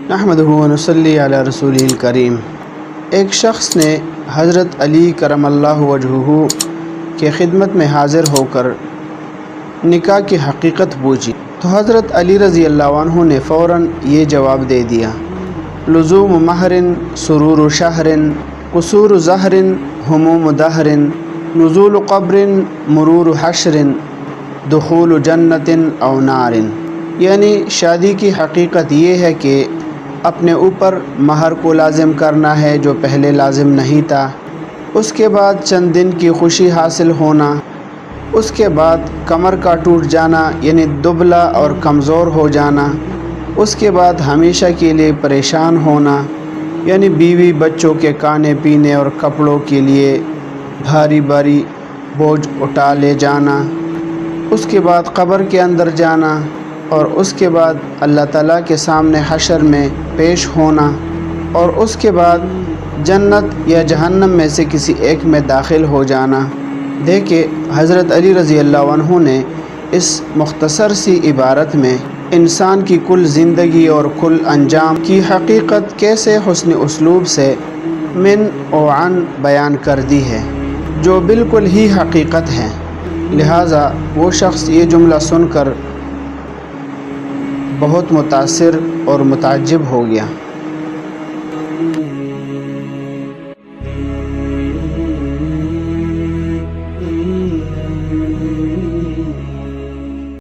نحمدہ و نصلی علی رسولہ الکریم۔ ایک شخص نے حضرت علی کرم اللہ وجہہ کے خدمت میں حاضر ہو کر نکاح کی حقیقت پوچھی تو حضرت علی رضی اللہ عنہ نے فوراً یہ جواب دے دیا: لزوم مہر، سرور شہر، قصور زہر، ہموم دہر، نزول قبر، مرور حشر، دخول جنت او نار۔ یعنی شادی کی حقیقت یہ ہے کہ اپنے اوپر مہر کو لازم کرنا ہے جو پہلے لازم نہیں تھا، اس کے بعد چند دن کی خوشی حاصل ہونا، اس کے بعد کمر کا ٹوٹ جانا یعنی دبلا اور کمزور ہو جانا، اس کے بعد ہمیشہ کے لیے پریشان ہونا یعنی بیوی بچوں کے کھانے پینے اور کپڑوں کے لیے بھاری بھاری بوجھ اٹھا لے جانا، اس کے بعد قبر کے اندر جانا اور اس کے بعد اللہ تعالیٰ کے سامنے حشر میں پیش ہونا، اور اس کے بعد جنت یا جہنم میں سے کسی ایک میں داخل ہو جانا۔ دیکھیں حضرت علی رضی اللہ عنہ نے اس مختصر سی عبارت میں انسان کی کل زندگی اور کل انجام کی حقیقت کیسے حسن اسلوب سے من و عن بیان کر دی ہے جو بالکل ہی حقیقت ہے۔ لہٰذا وہ شخص یہ جملہ سن کر بہت متاثر اور متعجب ہو گیا۔